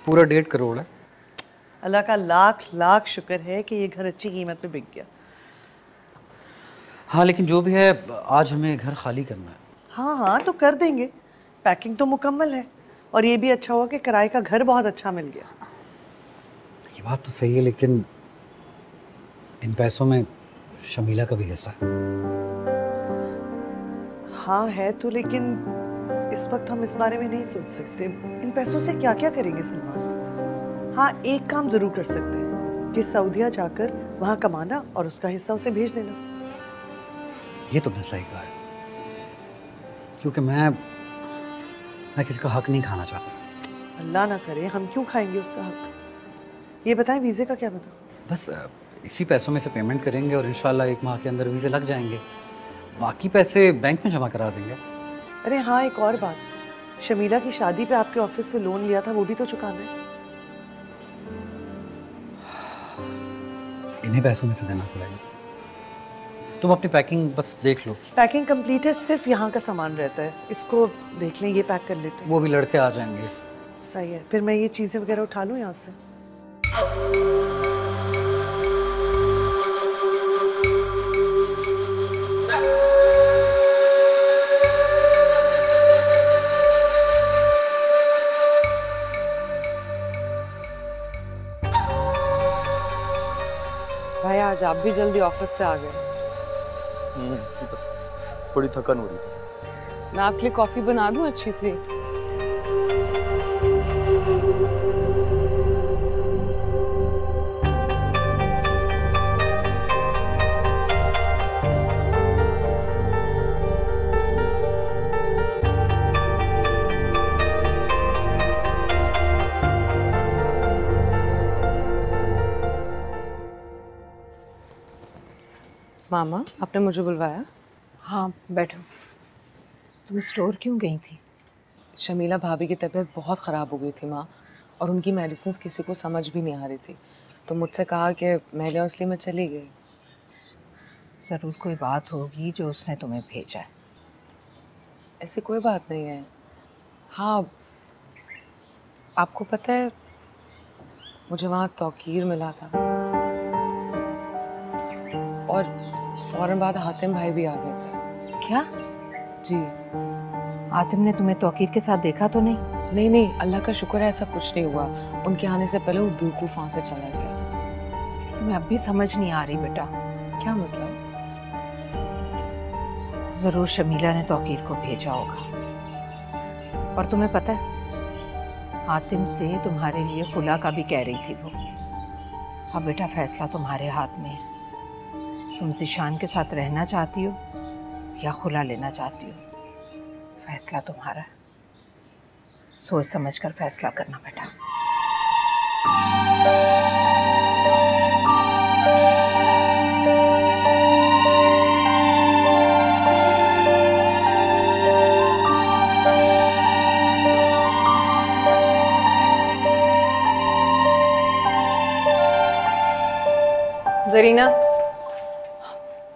पूरा 1.5 करोड़ है। अल्लाह का लाख लाख शुक्र है कि ये घर अच्छी कीमत पे बिक गया। हाँ लेकिन जो भी है, आज हमें घर खाली करना है। हाँ हाँ तो कर देंगे, पैकिंग तो मुकम्मल है। और ये भी अच्छा हुआ कि किराए का घर बहुत अच्छा मिल गया। ये बात तो सही है, लेकिन इन पैसों में शमीला का भी हिस्सा है। हाँ है तो, लेकिन इस वक्त हम इस बारे में नहीं सोच सकते। इन पैसों से क्या क्या करेंगे सलमान। हाँ एक काम जरूर कर सकते हैं कि सऊदीया जाकर वहाँ कमाना और उसका हिस्सा उसे भेज देना। ये तुमने सही कहा है, क्योंकि मैं किसी का हक नहीं खाना चाहता। अल्लाह ना करे, हम क्यों खाएंगे उसका हक। ये बताएं वीज़े का क्या बना? बस इसी पैसों में से पेमेंट करेंगे और इंशाल्लाह 1 माह के अंदर वीज़े लग जाएंगे। बाकी पैसे बैंक में जमा करा देंगे। अरे हाँ एक और बात, शमीला की शादी पे आपके ऑफिस से लोन लिया था, वो भी तो चुकाना है। इन्हीं पैसों में से देना पड़ेगा। तुम अपनी पैकिंग बस देख लो। पैकिंग कंप्लीट है, सिर्फ यहाँ का सामान रहता है, इसको देख लें, ये पैक कर लेते हैं। वो भी लड़के आ जाएंगे। सही है, फिर मैं ये चीज़ें वगैरह उठा लूँ यहाँ से। भाई आज आप भी जल्दी ऑफिस से आ गए। बस थोड़ी थकान हो रही थी। मैं आपके लिए कॉफी बना दूं अच्छी सी? मामा आपने मुझे बुलवाया? हाँ बैठो। तुम स्टोर क्यों गई थी? शमीला भाभी की तबीयत बहुत ख़राब हो गई थी माँ, और उनकी मेडिसिन किसी को समझ भी नहीं आ रही थी, तो मुझसे कहा कि मैं ले, इसलिए मैं चली गई। ज़रूर कोई बात होगी जो उसने तुम्हें भेजा है। ऐसी कोई बात नहीं है। हाँ आपको पता है मुझे वहाँ तौकीर मिला था और फ़ौरन बाद हातिम भाई भी आ गए थे। क्या? जी। आतिम ने तुम्हें तौकीर के साथ देखा तो नहीं? नहीं नहीं, अल्लाह का शुक्र है ऐसा कुछ नहीं हुआ। उनके आने से पहले वो बेवकूफ़ वहाँ से चला गया। तुम्हें अब भी समझ नहीं आ रही बेटा। क्या मतलब? ज़रूर शमीला ने तौकीर को भेजा होगा। और तुम्हें पता है आतिम से तुम्हारे लिए खुला का भी कह रही थी वो। अब बेटा फैसला तुम्हारे हाथ में है। तुम ज़ीशान के साथ रहना चाहती हो या खुला लेना चाहती हो, फैसला तुम्हारा है। सोच समझ कर फैसला करना बेटा। जरीना,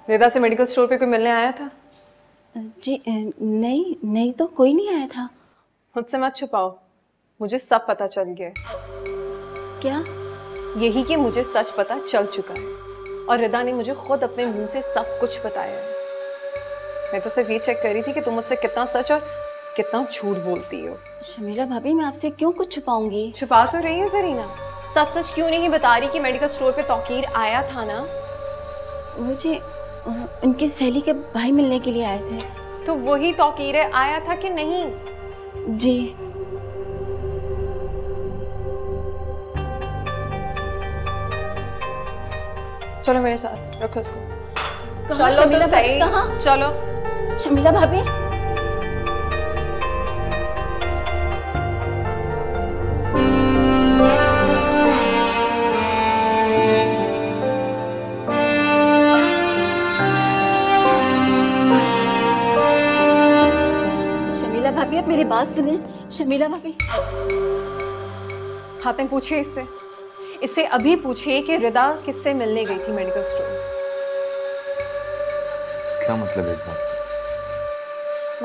रिदा से मेडिकल स्टोर पे कोई मिलने आया था? जी नहीं तो कोई नहीं आया था। मुझसे मत छुपाओ, मुझे सब पता चल गया। क्या? यही कि मुझे सच पता चल चुका है और रिदा ने मुझे खुद अपने मुंह से सब कुछ बताया है। मैं तो सिर्फ ये चेक कर रही थी कि तुम मुझसे कितना सच और कितना झूठ बोलती हो। शमीला भाभी मैं आपसे क्यों कुछ छुपाऊंगी? छुपा तो रही हो जरीना, सच सच क्यों नहीं बता रही कि मेडिकल स्टोर पे तौकीर आया था ना? मुझे उनकी सहेली के भाई मिलने के लिए आए थे। तो वही तौकीर आया था कि नहीं? जी। चलो मेरे साथ, रखो इसको। चलो तो सही। चलो शमीला भाभी। भाभी आप मेरी बात सुने। शमीला भाभी। हातिम पूछिए इससे अभी पूछिए कि रिदा किससे मिलने गई थी मेडिकल स्टोर। क्या मतलब है इस बात?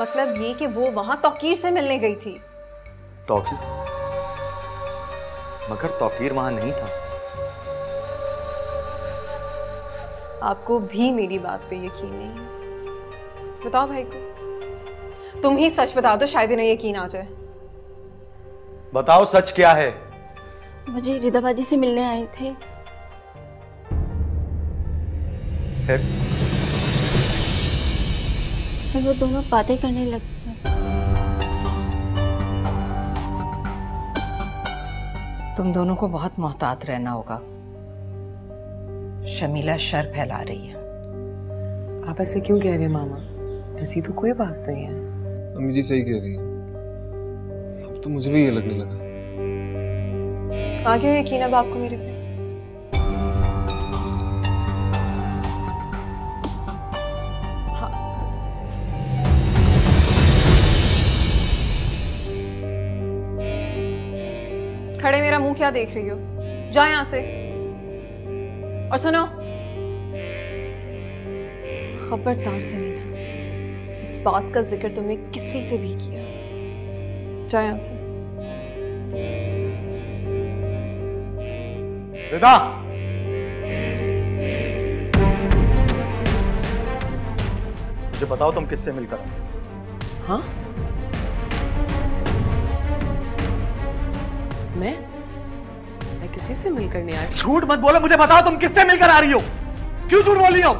मतलब ये कि वो वहां तौकीर से मिलने गई थी। तौकीर? मगर तौकीर वहां नहीं था। आपको भी मेरी बात पे यकीन नहीं है? बताओ भाई को, तुम ही सच बता दो, शायद इन्हें यकीन आ जाए। बताओ सच क्या है? मुझे रिदा बाजी से मिलने आए थे। फिर वो दोनों बातें करने लग गए। तुम दोनों को बहुत मोहतात रहना होगा। शमीला शर फैला रही है। आप ऐसे क्यों कह रहे हैं मामा? ऐसी तो कोई बात नहीं है। अम्मी जी सही कह रही है, अब तो मुझे भी ये लगने लगा। आ गया यकीन अब आपको मेरे पे? हाँ। खड़े मेरा मुंह क्या देख रही हो? जाओ यहां से। और सुनो, खबरदार समीना, इस बात का जिक्र तुमने किसी से भी किया, जाओ यहां से। रिदा, मुझे बताओ तुम किससे मिलकर आए? हाँ? मैं किसी से मिलकर नहीं आई। झूठ मत बोलो, मुझे बताओ तुम किससे मिलकर आ रही हो? क्यों झूठ बोल रही हो?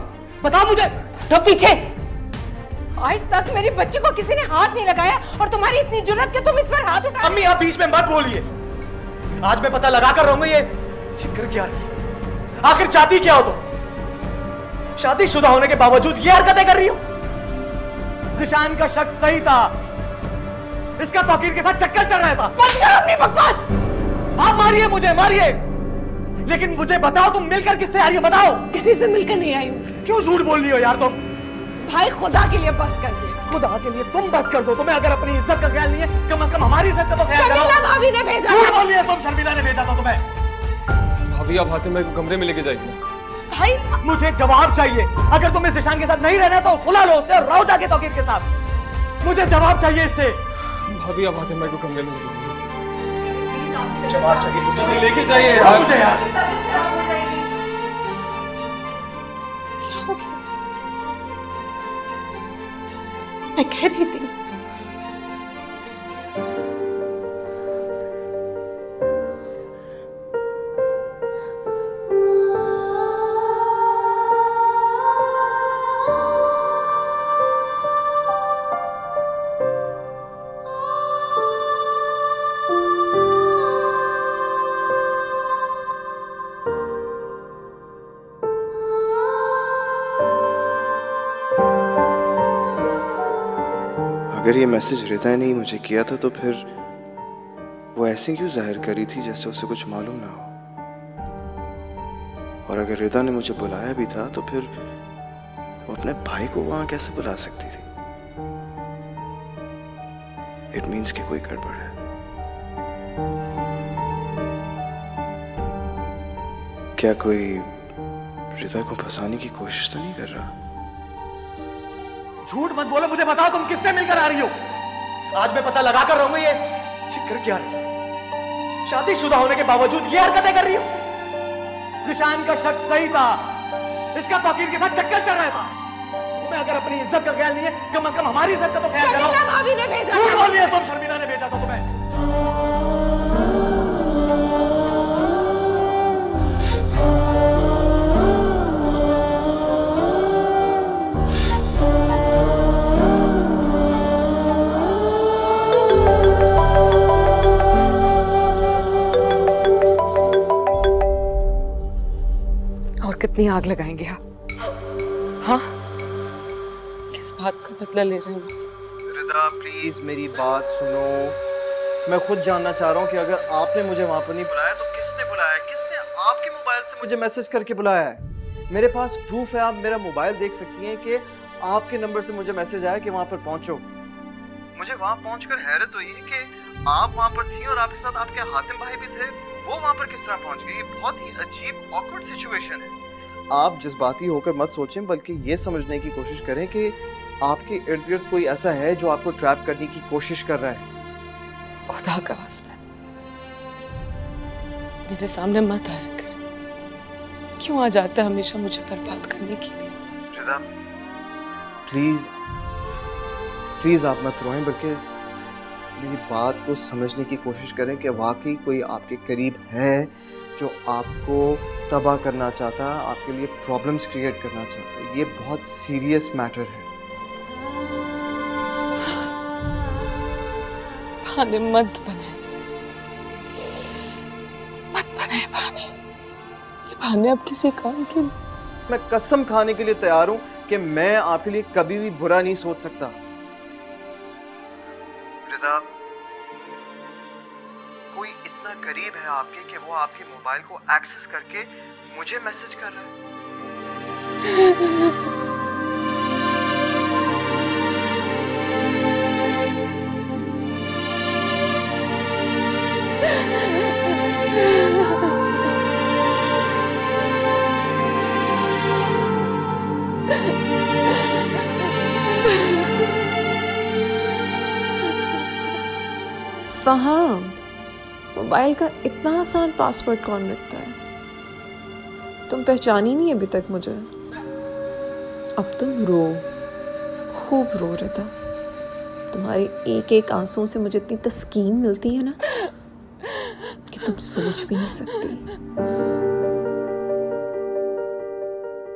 बताओ मुझे। तो पीछे। आज तक मेरी बच्ची को किसी ने हाथ नहीं लगाया और तुम्हारी इतनी जुर्रत कि तुम इस पर हाथ उठा। अम्मी आप बीच में मत बोलिए। आज मैं पता लगा कर रहूंगा ये कर क्या रही है। आखिर चाहती क्या हो तुम? शादीशुदा होने के बावजूद ये हरकतें कर रही हो? जिशान का शक सही था, इसका तौकीर के साथ चक्कर चल रहा था। बंद करो अपनी बकवास। आप मारिए मुझे, मारिए, लेकिन मुझे बताओ तुम मिलकर किससे आ रही हो? बताओ। किसी से मिलकर नहीं आई हूँ। क्यों झूठ बोल रही हो यार तुम? भाई खुदा के लिए बस कर दे। खुदा के लिए तुम बस कर दो। तुम्हें अगर अपनी इज्जत का ख्याल नहीं है, कम से कम हमारी इज्जत का तो ख्याल करो। शर्मिला भाभी ने भेजा। झूठ बोल रही है तुम, शर्मिला ने भेजा था तुम्हें। भाभी आप हातिम भाई को कमरे में लेके जाइए। भाई मुझे जवाब चाहिए। अगर तुम इस ईशान के साथ नहीं रहना तो खुला लो उससे, रहो जाके तौकीर के साथ। मुझे जवाब चाहिए इससे। भाभी आप हातिम भाई को कमरे में लेके जाइए। जवाब चाहिए, लेके जाइए यार। मुझे यार। क्या हो गया? मैं कह रही थी अगर ये मैसेज रिदा ने ही मुझे किया था तो फिर वो ऐसे क्यों जाहिर करी थी जैसे उसे कुछ मालूम ना हो? और अगर रिदा ने मुझे बुलाया भी था तो फिर वो अपने भाई को वहां कैसे बुला सकती थी? इट मीन्स कि कोई गड़बड़ है। क्या कोई रिदा को फंसाने की कोशिश तो नहीं कर रहा? झूठ मत बोलो, मुझे बताओ तुम किससे मिलकर आ रही हो? आज मैं पता लगा कर रहूंगा ये कर क्या रही है। शादीशुदा होने के बावजूद ये हरकतें कर रही हो। जिशान का शक सही था, इसका तौकीर के साथ चक्कर चल रहा था। तुम्हें अगर अपनी इज्जत का ख्याल नहीं है, कम से कम हमारी इज्जत का तो ख्याल करो। शर्मिला भाभी ने भेजा। झूठ बोल रही है तुम, शर्मिला ने भेजा था तुम्हें। कितनी आग लगाएंगे आप? हाँ? किस बात का बदला ले रहे हैं मुझसे? रिदा प्लीज मेरी बात सुनो। मैं खुद जानना चाह रहा हूँ कि अगर आपने मुझे वहां पर नहीं बुलाया तो किसने बुलाया? किसने आपके मोबाइल से मुझे मैसेज करके बुलाया है? मेरे पास प्रूफ है, आप मेरा मोबाइल देख सकती हैं कि आपके नंबर से मुझे मैसेज आया कि वहां पर पहुंचो। मुझे वहां पहुंचकर हैरत हुई कि आप वहां पर थी और आपके साथ आपके हातिम भाई भी थे। वो वहां पर किस तरह पहुंच गए? ये बहुत ही अजीब ऑकवर्ड सिचुएशन है। आप जज्बाती होकर मत सोचें, बल्कि ये समझने की कोशिश करें कि आपके इर्द गिर्द कोई ऐसा है जो आपको ट्रैप करने की कोशिश कर रहा है। खुदा का वास्ता, मेरे सामने मत आया कर। क्यों आ जाता है हमेशा मुझे बर्बाद करने के लिए? रिदा, प्लीज प्लीज आप मत रोएं, बल्कि मेरी बात को समझने की कोशिश करें कि वाकई कोई आपके करीब है जो आपको तबाह करना चाहता है, आपके लिए प्रॉब्लम्स क्रिएट करना चाहता है। ये बहुत सीरियस मैटर है। बहाने मत बनाए, मत बनाए बहाने। ये बहाने अब किसी काम के नहीं। मैं कसम खाने के लिए तैयार हूं कि मैं आपके लिए कभी भी बुरा नहीं सोच सकता। रिदा, कोई इतना करीब है आपके कि वो आपके मोबाइल को एक्सेस करके मुझे मैसेज कर रहा है। हाँ, मोबाइल का इतना आसान पासवर्ड कौन रखता है? तुम पहचानी नहीं अभी तक मुझे। अब तुम रो, खूब रो रिदा। तुम्हारे एक एक आंसू से मुझे इतनी तस्कीन मिलती है ना कि तुम सोच भी नहीं सकती।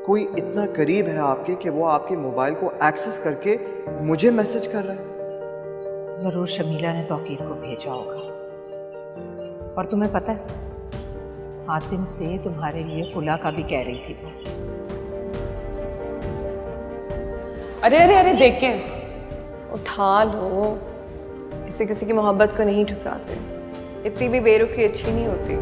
कोई इतना करीब है आपके कि वो आपके मोबाइल को एक्सेस करके मुझे मैसेज कर रहा है। जरूर शमीला ने तौकीर को भेजा होगा। और तुम्हें पता है, हातिम से तुम्हारे लिए खुला का भी कह रही थी वो। अरे अरे अरे देख के उठा लो। किसी किसी की मोहब्बत को नहीं ठुकराते। इतनी भी बेरुखी अच्छी नहीं होती।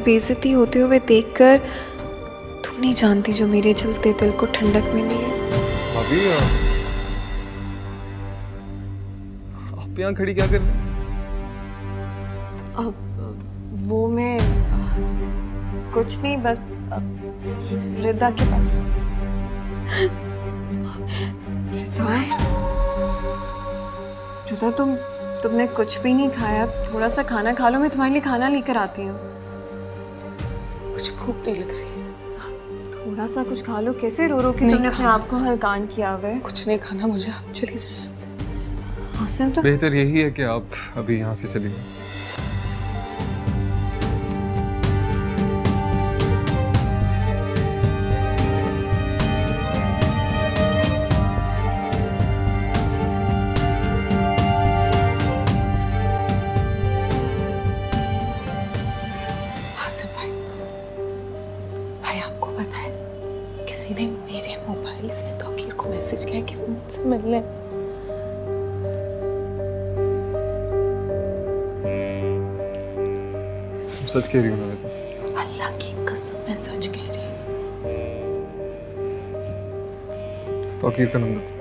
बेइज्जती होते हुए देखकर तुम नहीं जानती जो मेरे जलते दिल को ठंडक मिली है। अभी आप यहाँ खड़ी क्या कर रही हैं? वो मैं कुछ नहीं, बस रिदा के पास। रिदा तुमने कुछ भी नहीं खाया। थोड़ा सा खाना खा लो, मैं तुम्हारे लिए खाना लेकर आती हूँ। मुझे भूख नहीं लग रही। थोड़ा सा कुछ खा लो। कैसे रो रो के तुमने अपने आप को हलकान किया हुआ है। कुछ नहीं खाना मुझे, आप चले जाए यहाँ से। आसिम तो बेहतर यही है कि आप अभी यहाँ से चलिए। किसी ने मेरे मोबाइल से तौकीर को मैसेज किया कि वो मुझसे मिलने। सच कह रही हूँ ना? अल्लाह की कसम मैं सच कह रही हूँ। तौकीर का नंबर दो।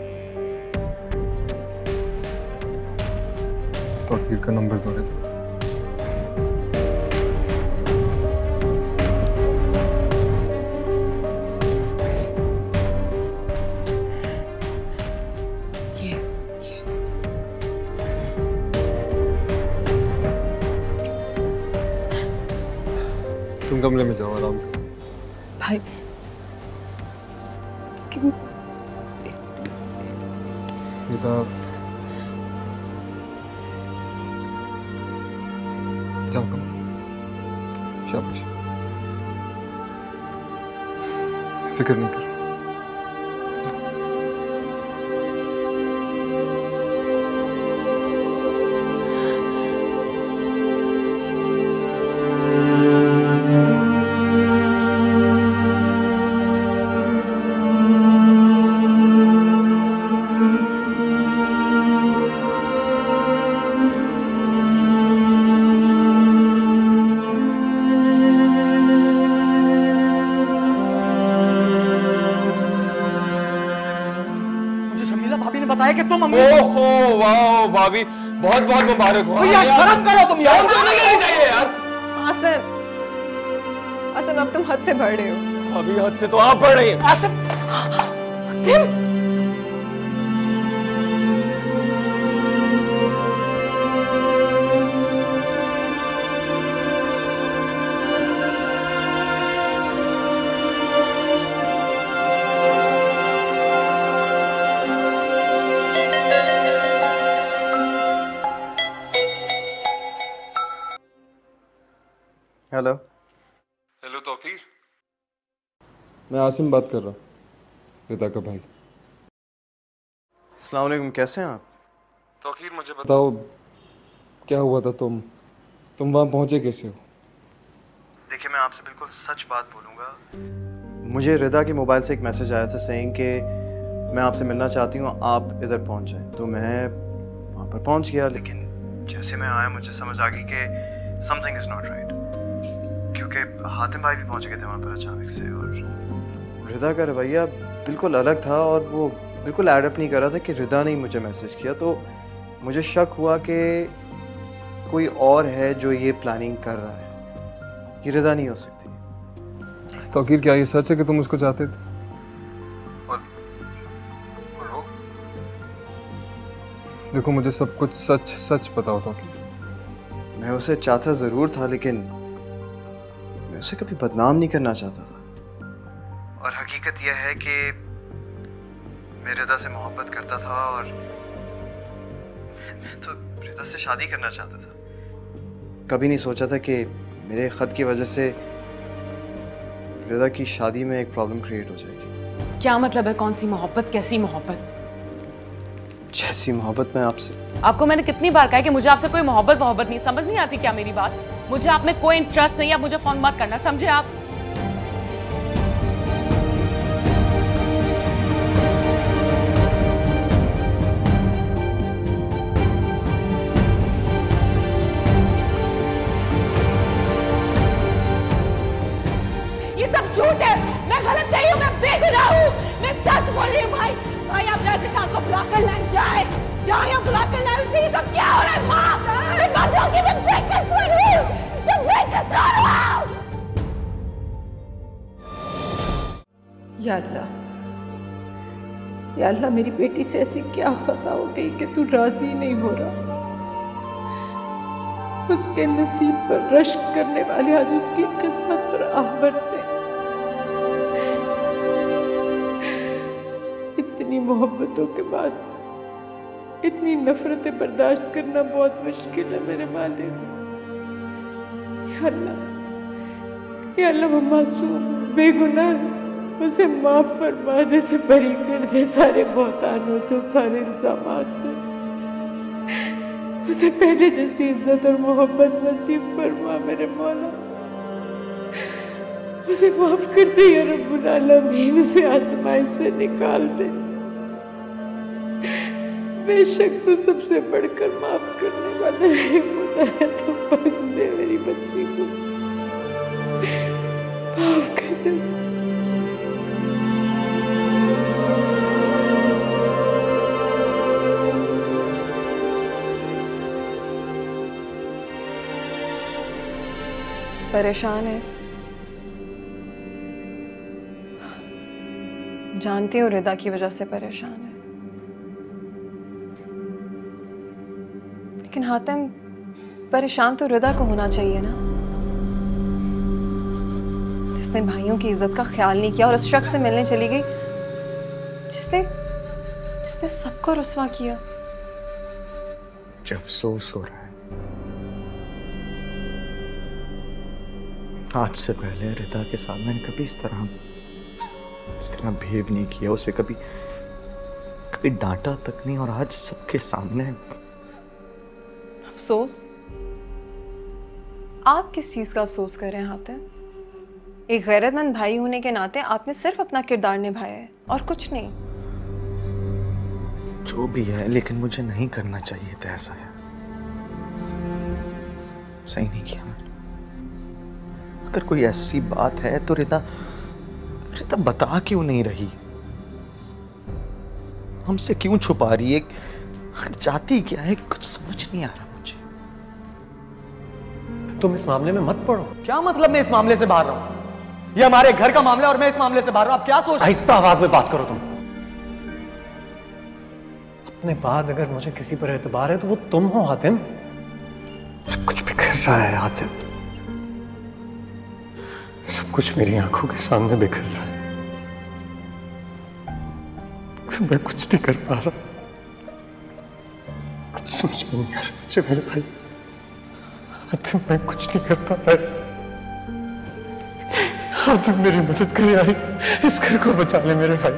तौकीर का नंबर दो। तुम कमरे में जाओ, आराम करो। भाई बेटा जाओ कमरे। शाबाश, फिक्र नहीं करो। है कि तुम ओहो वाह भाभी, बहुत बहुत मुबारक हो यार। शर्म करो तुम यार। चाहिए यार। आसिम, आसिम अब तुम हद से बढ़ रहे हो। अभी हद से तो आप बढ़ रही हैं। आसिम, आसिम। हेलो। हेलो तौकीर, मैं आसिम बात कर रहा हूँ, रिदा का भाई। अस्सलाम वालेकुम, कैसे हैं आप? तौकीर मुझे बताओ क्या हुआ था, तुम वहाँ पहुँचे कैसे हो? देखिए मैं आपसे बिल्कुल सच बात बोलूँगा, मुझे रिदा के मोबाइल से एक मैसेज आया था सेइंग कि मैं आपसे मिलना चाहती हूँ, आप इधर पहुँच जाएं। तो मैं वहाँ पर पहुँच गया, लेकिन जैसे मैं आया मुझे समझ आ गई कि समथिंग इज़ नॉट राइट, क्योंकि हातिम भाई भी पहुँच गए थे वहाँ पर अचानक से, और रिदा का रवैया बिल्कुल अलग था और वो बिल्कुल एडअप नहीं कर रहा था कि रिदा ने ही मुझे मैसेज किया। तो मुझे शक हुआ कि कोई और है जो ये प्लानिंग कर रहा है, ये रिदा नहीं हो सकती। तौकीर क्या ये सच है कि तुम उसको चाहते थे? और देखो मुझे सब कुछ सच सच बताओ तौकीर। मैं उसे चाहता ज़रूर था, लेकिन मैं उसे कभी बदनाम नहीं करना चाहता था। और हकीकत यह है कि मैं रिदा से मोहब्बत करता था और मैं तो रिदा से शादी करना चाहता था। कभी नहीं सोचा था कि मेरे ख़त की वजह से रिदा की शादी में एक प्रॉब्लम क्रिएट हो जाएगी। क्या मतलब है? कौन सी मोहब्बत, कैसी मोहब्बत? जैसी मोहब्बत मैं आपसे। आपको मैंने कितनी बार कहा है कि मुझे आपसे कोई मोहब्बत नहीं, समझ नहीं आती क्या मेरी बात? मुझे आप में कोई इंटरेस्ट नहीं है, आप मुझे फोन मत करना, समझे आप? ये सब झूठ है, मैं गलत नहीं हूँ, मैं बेगुनाह हूँ, मैं सच बोल रही हूँ। भाई भाई आप जाए शाम को बुला कर लाए, जाए आप बुला कर लाए उसे। ये सब क्या हो रहा है? माँ मैं बेकसूर हूँ, मैं बेकसूर हूँ। या अल्लाह मेरी बेटी से ऐसी क्या खता हो गई कि तू राजी नहीं हो रहा। उसके नसीब पर रश्क करने वाले आज उसकी किस्मत पर आह भरते। इतनी मोहब्बतों के बाद इतनी नफरतें बर्दाश्त करना बहुत मुश्किल है मेरे मालिक। या अल्लाह वो मासूम बेगुनाह है, उसे माफ फरमा दे, उसे बरी कर दे सारे बहुतानों से, सारे इल्जामात से। उसे पहले जैसी इज्जत और मोहब्बत नसीब फरमा मेरे मौला। उसे माफ कर दे या रब्बुल आलमीन, उसे आजमाइश से निकाल दे। बेशक तू सबसे बढ़कर माफ करने वाला है खुदा है, तो बख्श दे मेरी बच्ची को, माफ कर दे उसे। परेशान है, जानती हूँ रिदा की वजह से परेशान है, लेकिन हातिम परेशान तो रिदा को होना चाहिए ना, जिसने भाइयों की इज्जत का ख्याल नहीं किया और उस शख्स से मिलने चली गई जिसने सबको रुस्वा किया। जब अफसोस हो रहा है, आज से पहले रिदा के साथ मैंने कभी इस तरह बिहेव नहीं किया, उसे कभी डांटा तक नहीं, और आज सबके सामने। अफसोस? आप किस चीज का अफसोस कर रहे हैं हातिम? एक गैरतमंद भाई होने के नाते आपने सिर्फ अपना किरदार निभाया है और कुछ नहीं। जो भी है, लेकिन मुझे नहीं करना चाहिए था ऐसा। है सही नहीं किया मैंने। अगर कोई ऐसी बात है तो रिदा बता क्यों नहीं रही? हमसे क्यों छुपा रही है? चाहती क्या है? कुछ समझ नहीं आ रहा मुझे। तुम इस मामले में मत पड़ो। क्या मतलब मैं इस मामले से बाहर रहूं? ये हमारे घर का मामला और मैं इस मामले से बाहर हूं। आप क्या सोच? आहिस्ता आवाज में बात करो तुम। अपने बाद अगर मुझे किसी पर एतबार है तो वो तुम हो हातिम। सब कुछ बिखर रहा है हातिम, सब कुछ मेरी आंखों के सामने बिखर रहा है। मैं कुछ नहीं कर पा रहा, कुछ समझ में नहीं आ रहा मुझे मेरे भाई। हातिम मैं कुछ नहीं कर पा रहा। हातिम मेरी मदद करे यार, इस घर को बचा ले मेरे भाई।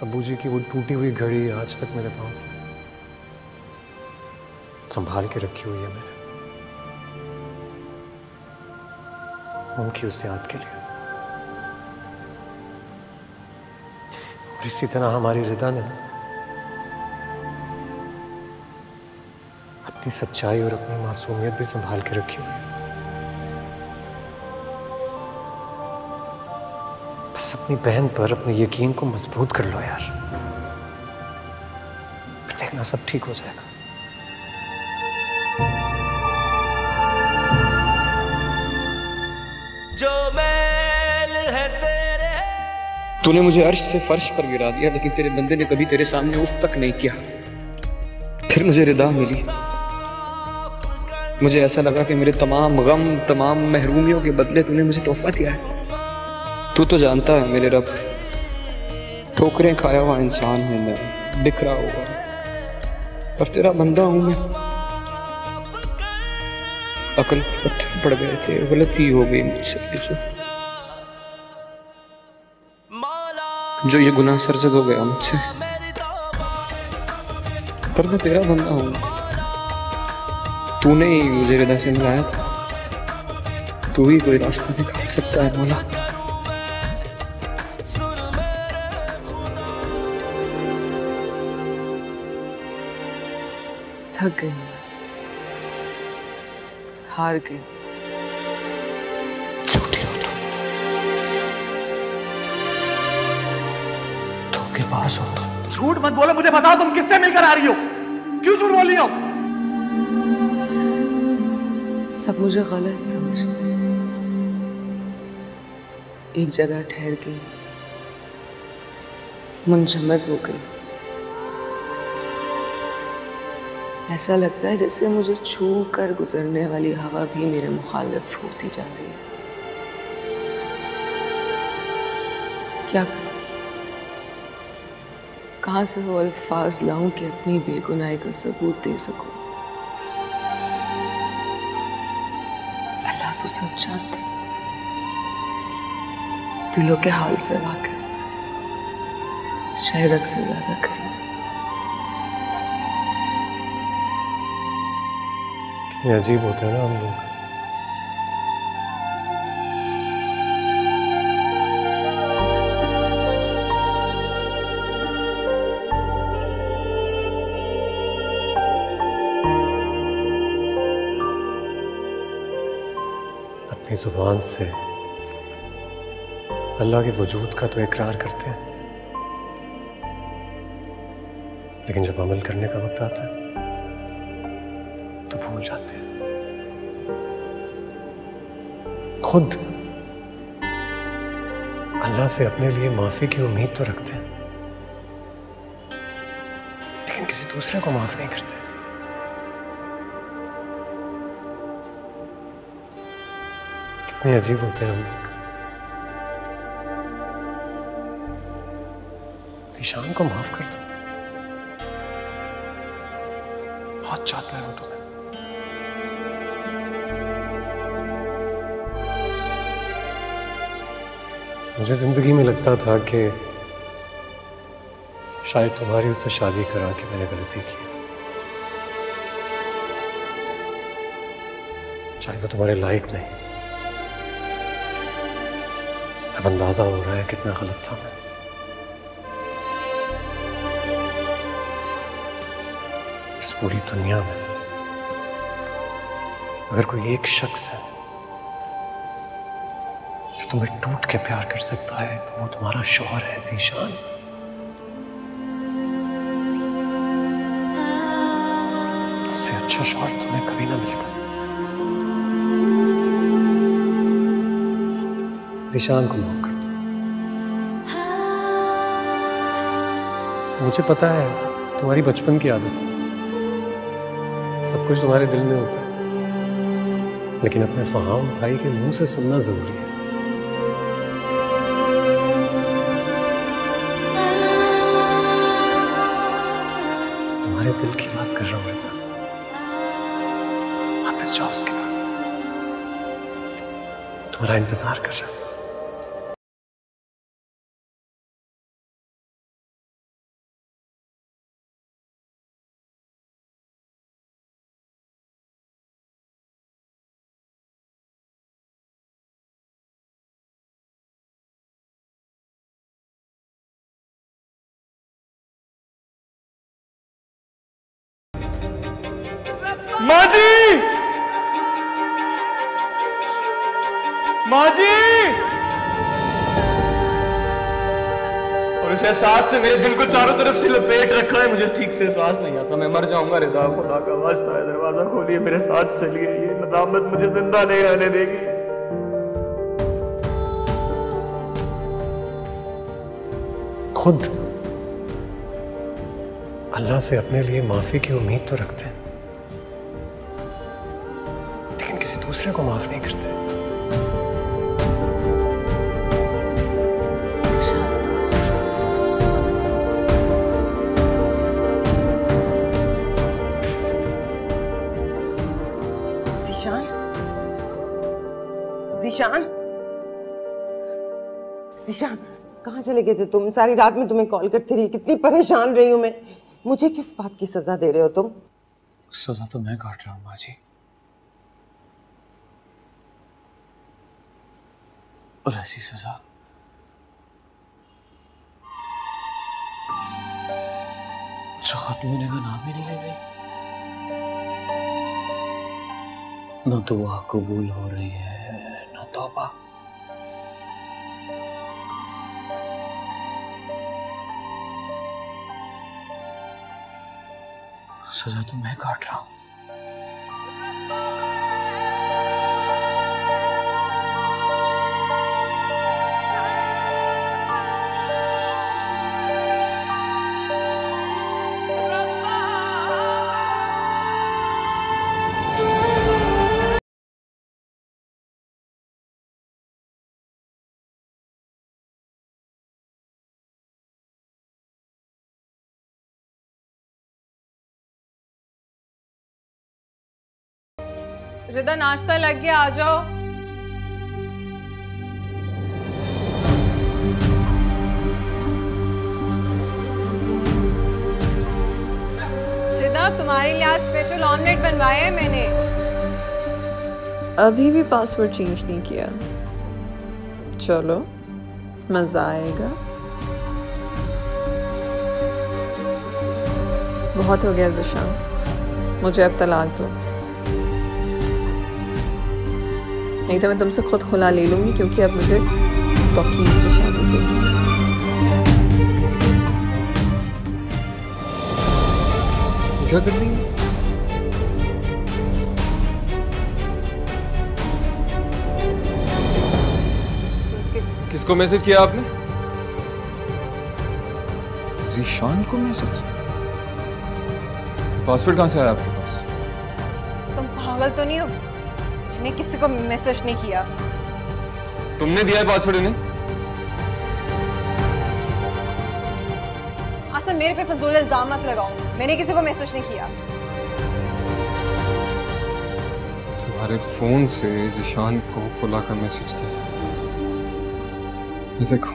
अबू जी की वो टूटी हुई घड़ी आज तक मेरे पास है, संभाल के रखी हुई है मैंने, उनकी उस याद के लिए। और इसी तरह हमारी रिदा ने अपनी सच्चाई और अपनी मासूमियत भी संभाल के रखी हुई है। बस अपनी बहन पर अपने यकीन को मजबूत कर लो यार, फिर देखना सब ठीक हो जाएगा। जो मैल है तेरे। तूने मुझे अर्श से फर्श पर गिरा दिया, लेकिन तेरे बंदे ने कभी तेरे सामने उफ तक नहीं किया। फिर मुझे रिदा मिली, मुझे ऐसा लगा कि मेरे तमाम गम, तमाम महरूमियों के बदले तूने मुझे तोहफा दिया है। तू तो जानता है मेरे रब, ठोकरें खाया हुआ इंसान हूं मैं, बिखरा हुआ, और तेरा बंदा हूं मैं। अकल पत्थर पड़ गए थे, गलती हो गई मुझसे, जो ये गुनाह सरजद हो गया मुझसे, पर मैं तेरा बंदा हूं। तूने ही मुझे रिदा से मिलाया था, तू ही कोई रास्ता निकाल सकता है मौला। थक गई, हार गई। झूठी हो तुम, धोखेबाज हो तुम। झूठ मत बोलो, मुझे बताओ तुम किससे मिलकर आ रही हो? क्यों झूठ बोल रही हो? सब मुझे गलत समझते हैं। एक जगह ठहर गई, मुंजमद हो गई। ऐसा लगता है जैसे मुझे छू कर गुजरने वाली हवा भी मेरे मुखालिफ होती जा रही है। क्या करूं? कहां से वो अल्फाज लाऊं कि अपनी बेगुनाही का सबूत दे सकूं? अल्लाह तो सब जानते, दिलों के हाल से वाकिफ, शायद अक्सर ज्यादा करीब। ये अजीब होता है ना हम लोग। अपनी जुबान से अल्लाह के वजूद का तो इकरार करते हैं, लेकिन जब अमल करने का वक्त आता है तो भूल जाते हैं। खुद अल्लाह से अपने लिए माफी की उम्मीद तो रखते हैं, लेकिन किसी दूसरे को माफ नहीं करते। कितने अजीब होते हैं हम लोग। ईशान को माफ कर दो, बहुत चाहता है वो तुम्हें। मुझे जिंदगी में लगता था कि शायद तुम्हारी उससे शादी करा के मैंने गलती की, शायद वो तुम्हारे लायक नहीं। अब अंदाजा हो रहा है कितना गलत था मैं। इस पूरी दुनिया में अगर कोई एक शख्स है जो जो तुम्हें टूट के प्यार कर सकता है तो वो तुम्हारा शौहर है ज़ीशान। उससे अच्छा शौहर तुम्हें कभी ना मिलता। ज़ीशान को माफ कर दो। मुझे पता है तुम्हारी बचपन की आदत है, सब कुछ तुम्हारे दिल में होता है, लेकिन अपने फहाम भाई के मुंह से सुनना जरूरी है। तुम्हारे दिल की बात कर रहा हूं रिता, वापस जाओ उसके पास, तुम्हारा इंतजार कर रहा है। माँ जी! माँ जी! और इस एहसास ने मेरे दिल को चारों तरफ से लपेट रखा है, मुझे ठीक से सांस नहीं आता, मैं मर जाऊंगा। रिदा, खुदा का वास्ता है, दरवाजा खोलिए, मेरे साथ चलिए, ये नदामत मुझे जिंदा नहीं रहने देगी। खुद अल्लाह से अपने लिए माफी की उम्मीद तो रखते हैं, लेकिन किसी दूसरे को माफ नहीं करते। ज़ीशान, ज़ीशान, ज़ीशान, कहाँ चले गए थे तुम? सारी रात में तुम्हें कॉल करती रही, कितनी परेशान रही हूँ मैं। मुझे किस बात की सजा दे रहे हो तुम? सजा तो मैं काट रहा हूँ माँ जी, और ऐसी सजा जो खत्म होने का नाम ही नहीं ले रही। न दुआ कबूल हो रही है, न तौबा। सजा तो मैं काट रहा हूं। रिदा, नाश्ता लग गया, आ जाओ। रिदा, तुम्हारे लिए आज स्पेशल ऑमलेट बनवाया है मैंने। अभी भी पासवर्ड चेंज नहीं किया? चलो, मजा आएगा। बहुत हो गया ज़ीशान, मुझे अब तलाक दो, नहीं तो मैं तुमसे खुद खुला ले लूंगी, क्योंकि अब मुझे तौकीर से शादी करनी है। क्या कर रही है? किसको मैसेज किया आपने? ज़ीशान को मैसेज? पासवर्ड कहाँ से आया आपके पास? तुम पागल तो नहीं हो? मैंने किसी को मैसेज नहीं किया। तुमने दिया है पासवर्ड इन्हें? आसन, मेरे पे फजूल इल्जाम मत लगाओ, मैंने किसी को मैसेज नहीं किया। तुम्हारे फोन से ज़ीशान को खुला का मैसेज किया, ये देखो।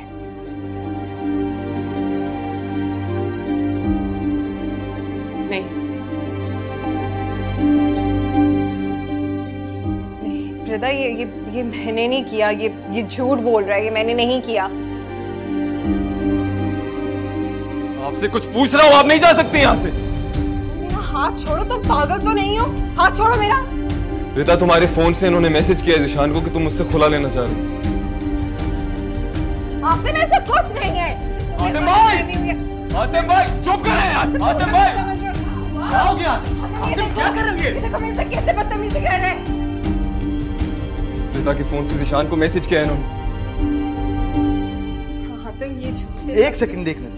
रिदा, ये मैंने नहीं किया, ये झूठ बोल रहा है, ये मैंने नहीं किया। आपसे कुछ पूछ रहा हूँ, आप नहीं जा सकते यहाँ से। मेरा हाथ छोड़ो, तुम पागल तो नहीं हो? हाथ छोड़ो मेरा। रिता, तुम्हारे फोन से इन्होंने मैसेज किया है ज़ीशान को कि तुम मुझसे खुला लेना चाह रही हो। आसिम ऐसा कुछ नहीं है। आसिम भाई चुप करें यार। आसिम भाई क्या हो गया? आसिम क्या कर रही है? देखो मेरे से कैसे बदतमीजी कर रहे हैं। रिदा के फोन से ज़िशान को मैसेज किया है इन्होंने। हाँ तो ये झूठ। एक सेकंड देखने दो।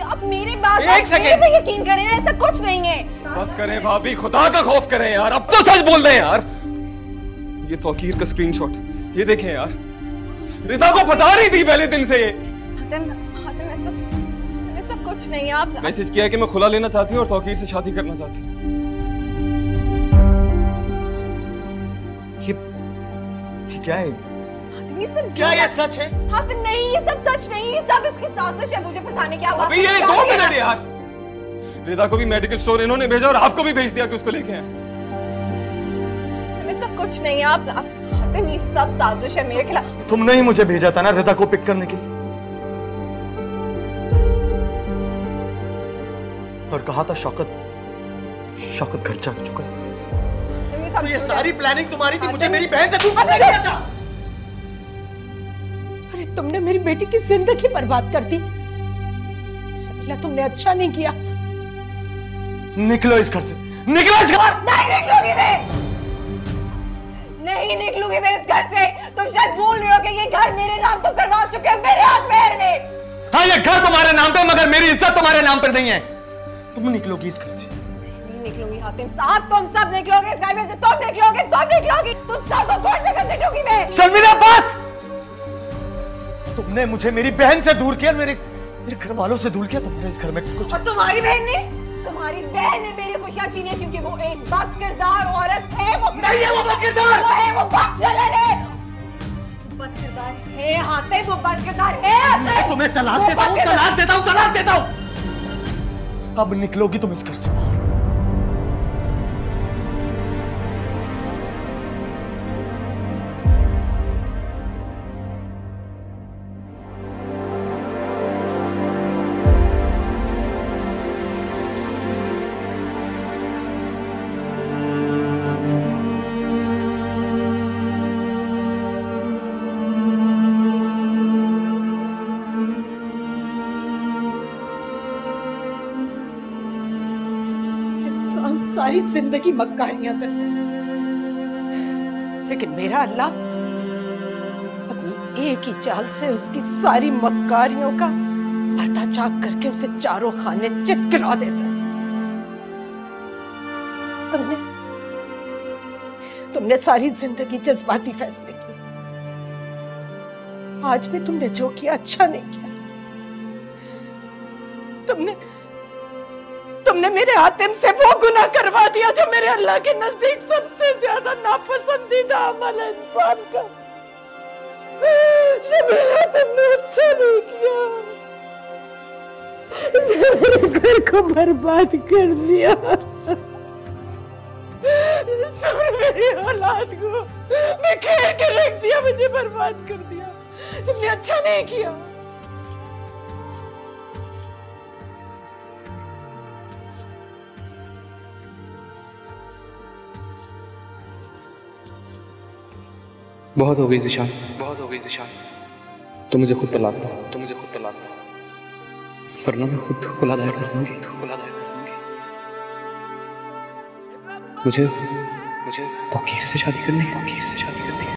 आप मेरी बात एक सेकंड पे यकीन करें, ऐसा कुछ नहीं है। बस करें भाभी, खुदा का खौफ करें यार, अब तो सच बोल दें यार। ये तौकीर का स्क्रीनशॉट ये देखें यार, रिदा को फंसा रही थी पहले दिन से ये। हातिम ऐसा कुछ नहीं है। आप मैसेज किया है कि मैं खुला लेना चाहती हूँ और तौकीर से शादी करना चाहती हूँ। ये क्या है? ये सब क्या ये सच है? हातिम नहीं, ये सब सच नहीं, ये सब इसकी साजिश है मुझे फंसाने की। आप अभी ये 2 मिनट यार। रिदा को भी मेडिकल स्टोर इन्होंने भेजा और आपको भी भेज दिया कि उसको लेके आए। ऐसा कुछ नहीं है। आप हातिम ये सब साजिश है मेरे खिलाफ। तुमने ही मुझे भेजा था ना रिदा को पिक करने के लिए, और कहा था शौकत घर जा चुका है। तो ये सारी प्लानिंग तुम्हारी थी, मुझे मेरी बहन से दूर किया था। अरे तुमने मेरी बेटी की जिंदगी बर्बाद कर दी शकीला, तुमने अच्छा नहीं किया। निकलो इस घर से, निकलो इस घर। नहीं निकलूंगी मैं, नहीं निकलूंगी मैं इस घर से। तुम शायद भूल रहे हो कि ये घर मेरे नाम तो करवा चुके हैं मेरे अकबर ने। हाँ ये घर तुम्हारे नाम पे, मगर मेरी इज्जत तुम्हारे नाम पर नहीं है। तुम निकलोगी इस घर से। नहीं निकलूंगी हातिम साहब, तुम सब निकलोगे इस घर में से। तुम निकलोगी, तुम सबको कोर्ट में घसीटूंगी मैं। शर्मिला बस, तुमने मुझे मेरी बहन से दूर किया, मेरे घर वालों से दूर किया। तुम्हारे इस घर में कुछ और तुम्हारी बहन ने मेरी खुशियां छीनी, क्योंकि वो एक बदकिरदार औरत है। वो नहीं है, वो बदकिरदार वो है, वो बदचलन है, बदकिरदार है हातिम, वो बदकिरदार है। मैं तुम्हें तलाक देता हूँ। अब निकलोगी तुम इस घर से। सारी जिंदगी मक्कारियां करता है, लेकिन मेरा अल्लाह अपनी एक ही चाल से उसकी सारी मक्कारियों का पर्दाचाक करके उसे चारों खाने चित गिरा देता है। तुमने सारी जिंदगी जज्बाती फैसले किए, आज भी तुमने जो किया अच्छा नहीं किया। तुमने मेरे हातिम से वो गुनाह करवा दिया जो मेरे अल्लाह के नजदीक सबसे ज्यादा नापसंदीदा अमल है इंसान का। शर्मिला तुमने अच्छा नहीं किया, मेरे घर को बर्बाद कर दिया। तुमने मेरी औलाद को बिखेर के रख दिया, मुझे बर्बाद कर दिया। तुमने अच्छा नहीं किया। बहुत हो गई ज़िशान, बहुत हो गई ज़िशान। तो मुझे खुद तलाक दो, वरना मैं खुद खुला दायर कर दूंगी, मुझे तौकीर से शादी करनी है।